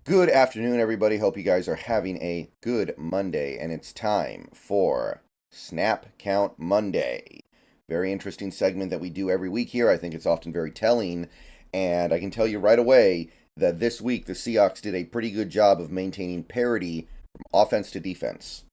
Good afternoon, everybody. Hope you guys are having a good Monday, and it's time for Snap Count Monday. Very interesting segment that we do every week here. I think it's often very telling, and I can tell you right away that this week the Seahawks did a pretty good job of maintaining parity from offense to defense.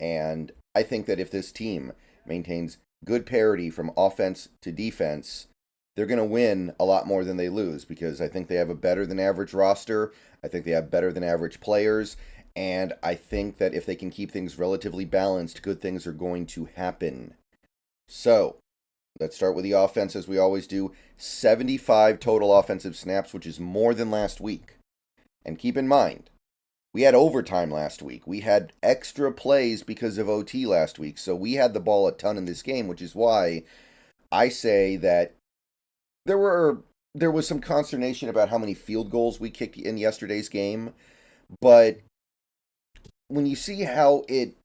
And I think that if this team maintains good parity from offense to defense, they're going to win a lot more than they lose because I think they have a better than average roster. I think they have better than average players. And I think that if they can keep things relatively balanced, good things are going to happen. So, let's start with the offense as we always do. 75 total offensive snaps, which is more than last week. And keep in mind, we had overtime last week. We had extra plays because of OT last week. So we had the ball a ton in this game, which is why I say that there was some consternation about how many field goals we kicked in yesterday's game, but when you see how it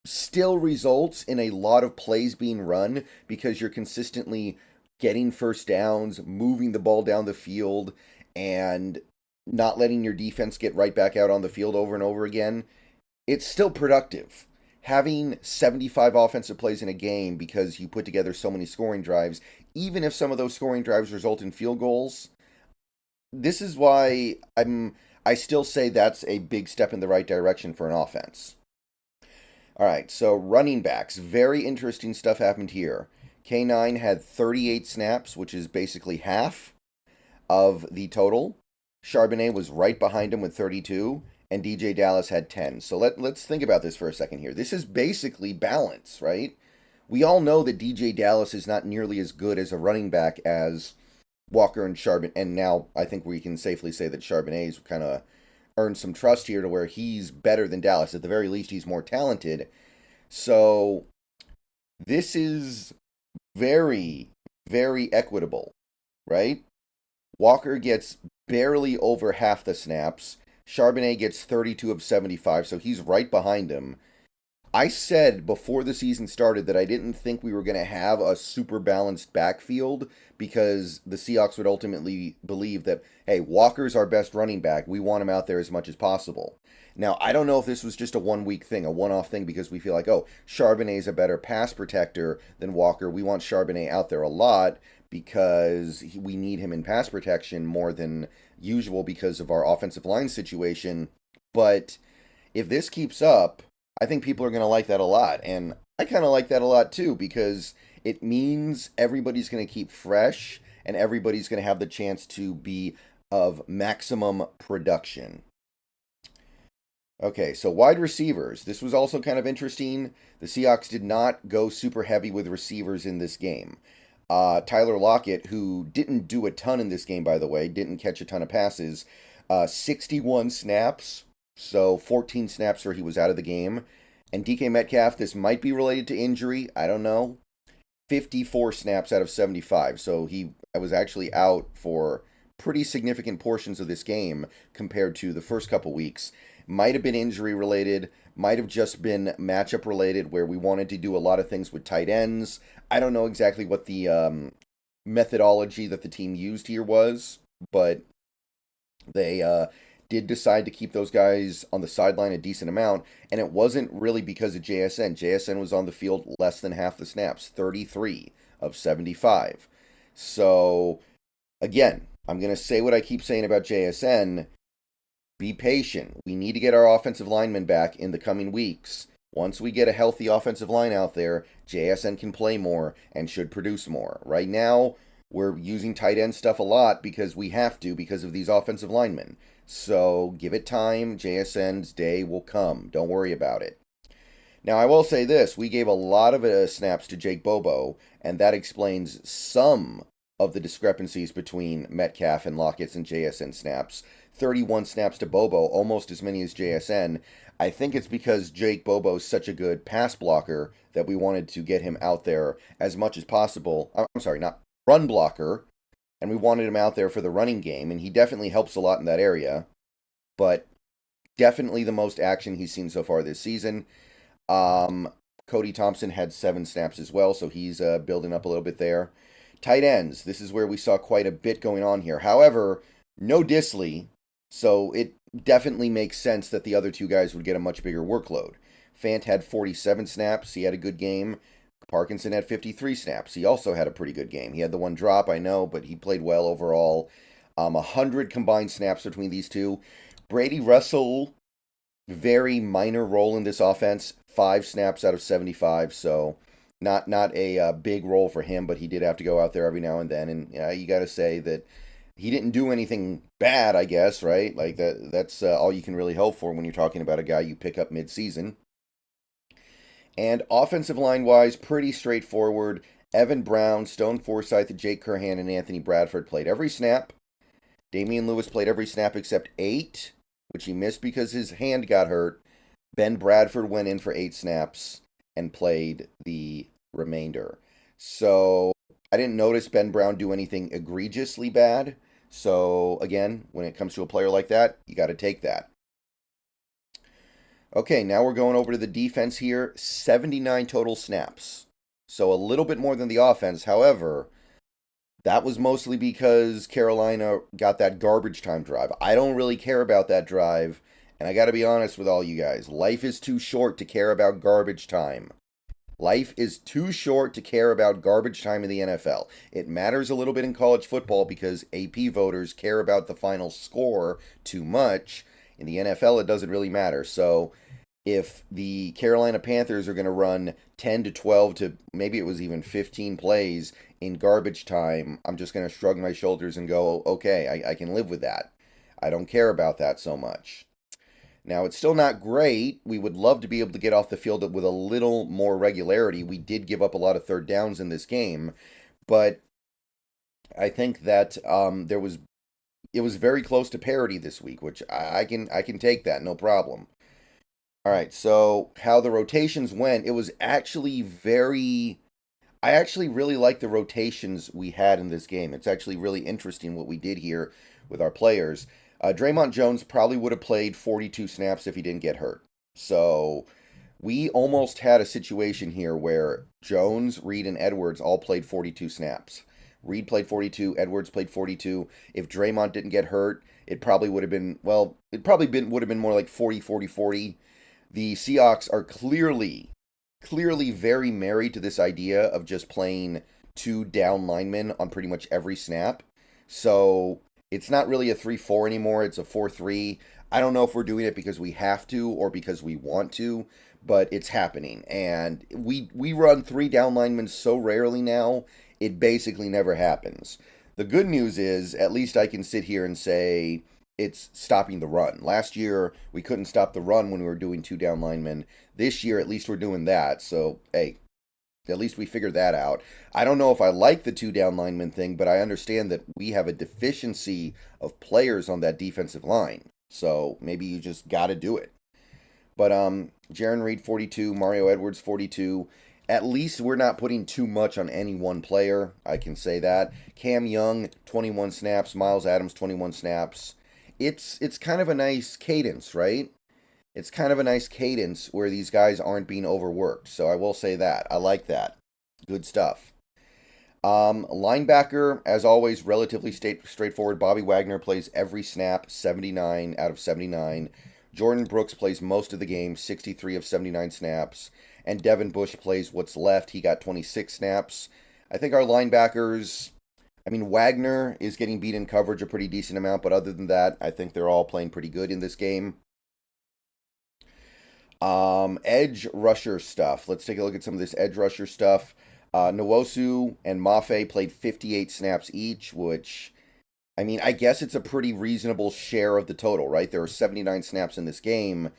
still results in a lot of plays being run because you're consistently getting first downs, moving the ball down the field, and not letting your defense get right back out on the field over and over again, it's still productive. Having 75 offensive plays in a game because you put together so many scoring drives, even if some of those scoring drives result in field goals, this is why I still say that's a big step in the right direction for an offense. All right, so running backs, very interesting stuff happened here. K9 had 38 snaps, which is basically half of the total. Charbonnet was right behind him with 32, and DJ Dallas had 10. So let's think about this for a second here. This is basically balance, right? We all know that DJ Dallas is not nearly as good as a running back as Walker and Charbonnet, and now I think we can safely say that Charbonnet's kind of earned some trust here to where he's better than Dallas. At the very least, he's more talented. So this is very, very equitable, right? Walker gets barely over half the snaps. Charbonnet gets 32 of 75, so he's right behind him. I said before the season started that I didn't think we were going to have a super balanced backfield because the Seahawks would ultimately believe that, hey, Walker's our best running back. We want him out there as much as possible. Now, I don't know if this was just a one-week thing, a one-off thing, because we feel like, oh, Charbonnet's a better pass protector than Walker. We want Charbonnet out there a lot because we need him in pass protection more than usual because of our offensive line situation. But if this keeps up, I think people are going to like that a lot. And I kind of like that a lot too because it means everybody's going to keep fresh and everybody's going to have the chance to be of maximum production. Okay, so wide receivers. This was also kind of interesting. The Seahawks did not go super heavy with receivers in this game. Tyler Lockett, who didn't do a ton in this game, by the way, didn't catch a ton of passes, 61 snaps, so 14 snaps where he was out of the game. And DK Metcalf, this might be related to injury, I don't know, 54 snaps out of 75, so he was actually out for pretty significant portions of this game compared to the first couple weeks. Might have been injury related, might have just been matchup related where we wanted to do a lot of things with tight ends. I don't know exactly what the methodology that the team used here was, but they did decide to keep those guys on the sideline a decent amount, and it wasn't really because of JSN. JSN was on the field less than half the snaps, 33 of 75. So, again, I'm going to say what I keep saying about JSN. Be patient. We need to get our offensive linemen back in the coming weeks. Once we get a healthy offensive line out there, JSN can play more and should produce more. Right now, we're using tight end stuff a lot because we have to because of these offensive linemen. So give it time. JSN's day will come. Don't worry about it. Now, I will say this. We gave a lot of snaps to Jake Bobo, and that explains some of the discrepancies between Metcalf and Lockett's and JSN snaps. 31 snaps to Bobo, almost as many as JSN. I think it's because Jake Bobo is such a good pass blocker that we wanted to get him out there as much as possible. I'm sorry, not run blocker. And we wanted him out there for the running game, and he definitely helps a lot in that area. But definitely the most action he's seen so far this season. Cody Thompson had 7 snaps as well, so he's building up a little bit there. Tight ends, this is where we saw quite a bit going on here. However, no Disley, so it definitely makes sense that the other two guys would get a much bigger workload. Fant had 47 snaps. He had a good game. Parkinson had 53 snaps. He also had a pretty good game. He had the one drop, I know, but he played well overall. 100 combined snaps between these two. Brady Russell, very minor role in this offense. 5 snaps out of 75, so not a big role for him, but he did have to go out there every now and then. And you got to say that he didn't do anything bad, I guess, right? Like that's all you can really hope for when you're talking about a guy you pick up mid-season. And offensive line wise, pretty straightforward. Evan Brown, Stone Forsythe, Jake Curhan, and Anthony Bradford played every snap. Damian Lewis played every snap except 8, which he missed because his hand got hurt. Ben Bradford went in for 8 snaps and played the remainder. So I didn't notice Ben Brown do anything egregiously bad. So again, when it comes to a player like that, you got to take that. Okay, now we're going over to the defense here. 79 total snaps. So a little bit more than the offense. However, that was mostly because Carolina got that garbage time drive. I don't really care about that drive. And I got to be honest with all you guys. Life is too short to care about garbage time. Life is too short to care about garbage time in the NFL. It matters a little bit in college football because AP voters care about the final score too much. In the NFL, it doesn't really matter. So if the Carolina Panthers are going to run 10 to 12 to maybe it was even 15 plays in garbage time, I'm just going to shrug my shoulders and go, okay, I can live with that. I don't care about that so much. Now, it's still not great. We would love to be able to get off the field with a little more regularity. We did give up a lot of third downs in this game, but I think that it was very close to parity this week, which I can take that, no problem. All right, so how the rotations went, it was actually very. I actually really like the rotations we had in this game. It's actually really interesting what we did here with our players. Draymond Jones probably would have played 42 snaps if he didn't get hurt. So we almost had a situation here where Jones, Reed, and Edwards all played 42 snaps. Reed played 42, Edwards played 42. If Draymond didn't get hurt, it probably would have been, well, would have been more like 40, 40, 40. The Seahawks are clearly very married to this idea of just playing 2 down linemen on pretty much every snap. So it's not really a 3-4 anymore. It's a 4-3. I don't know if we're doing it because we have to or because we want to, but it's happening. And we run 3 down linemen so rarely now, it basically never happens. The good news is, at least I can sit here and say it's stopping the run. Last year, we couldn't stop the run when we were doing 2 down linemen. This year, at least we're doing that. So, hey, at least we figured that out. I don't know if I like the 2 down lineman thing, but I understand that we have a deficiency of players on that defensive line. So maybe you just got to do it. But Jaron Reed 42, Mario Edwards 42. At least we're not putting too much on any one player. I can say that. Cam Young 21 snaps, Miles Adams 21 snaps. It's kind of a nice cadence, right? It's kind of a nice cadence where these guys aren't being overworked. So I will say that. I like that. Good stuff. Linebacker, as always, relatively straightforward. Bobby Wagner plays every snap, 79 out of 79. Jordan Brooks plays most of the game, 63 of 79 snaps. And Devin Bush plays what's left. He got 26 snaps. I think our linebackers, I mean, Wagner is getting beat in coverage a pretty decent amount, but other than that, I think they're all playing pretty good in this game. Edge rusher stuff. Let's take a look at some of this edge rusher stuff. Nwosu and Mafe played 58 snaps each, which, I mean, I guess it's a pretty reasonable share of the total, right? There are 79 snaps in this game,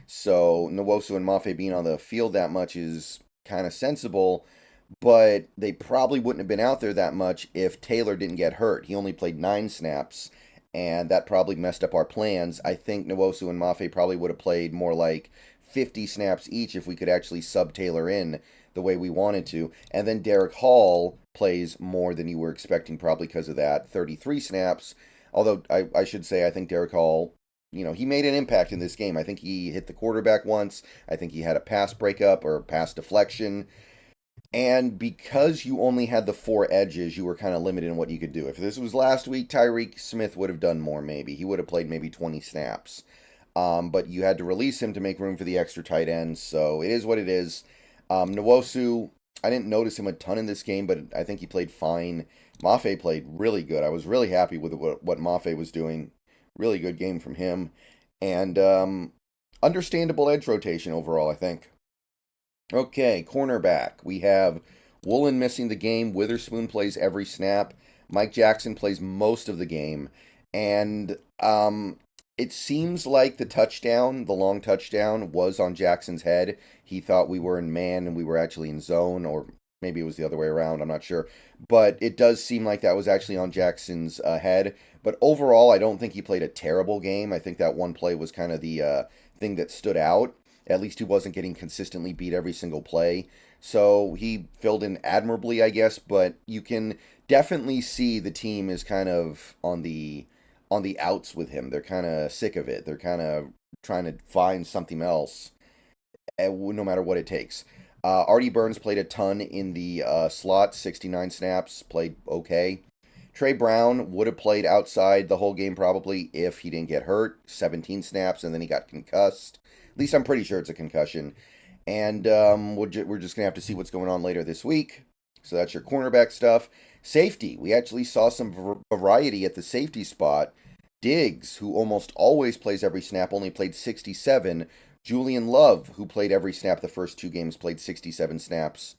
so Nwosu and Mafe being on the field that much is kind of sensible, but they probably wouldn't have been out there that much if Taylor didn't get hurt. He only played 9 snaps, and that probably messed up our plans. I think Nwosu and Mafe probably would have played more like 50 snaps each if we could actually sub Taylor in the way we wanted to. And then Derek Hall plays more than you were expecting probably because of that, 33 snaps. Although I should say I think Derek Hall, he made an impact in this game. I think he hit the quarterback once. I think he had a pass breakup or a pass deflection. And because you only had the four edges, you were kind of limited in what you could do. If this was last week, Tyreek Smith would have done more, maybe. He would have played maybe 20 snaps. But you had to release him to make room for the extra tight ends, so it is what it is. Nwosu, I didn't notice him a ton in this game, but I think he played fine. Mafe played really good. I was really happy with what Mafe was doing. Really good game from him. And understandable edge rotation overall, I think. Okay, cornerback. We have Woolen missing the game. Witherspoon plays every snap. Mike Jackson plays most of the game. And it seems like the touchdown, the long touchdown, was on Jackson's head. He thought we were in man and we were actually in zone, or maybe it was the other way around. I'm not sure. But it does seem like that was actually on Jackson's head. But overall, I don't think he played a terrible game. I think that one play was kind of the thing that stood out. At least he wasn't getting consistently beat every single play. So he filled in admirably, I guess, but you can definitely see the team is kind of on the outs with him. They're kind of sick of it. They're kind of trying to find something else, no matter what it takes. Artie Burns played a ton in the slot, 69 snaps, played okay. Trey Brown would have played outside the whole game probably if he didn't get hurt. 17 snaps, and then he got concussed. At least I'm pretty sure it's a concussion. And we're just going to have to see what's going on later this week. So that's your cornerback stuff. Safety. We actually saw some variety at the safety spot. Diggs, who almost always plays every snap, only played 67. Julian Love, who played every snap the first two games, played 67 snaps.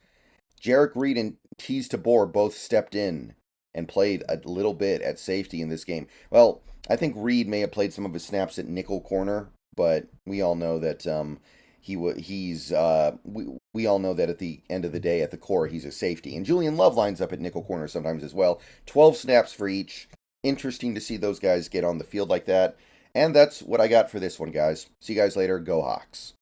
Jarek Reed and Teez Tabor both stepped in and played a little bit at safety in this game. Well, I think Reed may have played some of his snaps at nickel corner, but we all know that we all know that at the end of the day, at the core, he's a safety. And Julian Love lines up at nickel corner sometimes as well. 12 snaps for each. Interesting to see those guys get on the field like that. And that's what I got for this one, guys. See you guys later. Go Hawks.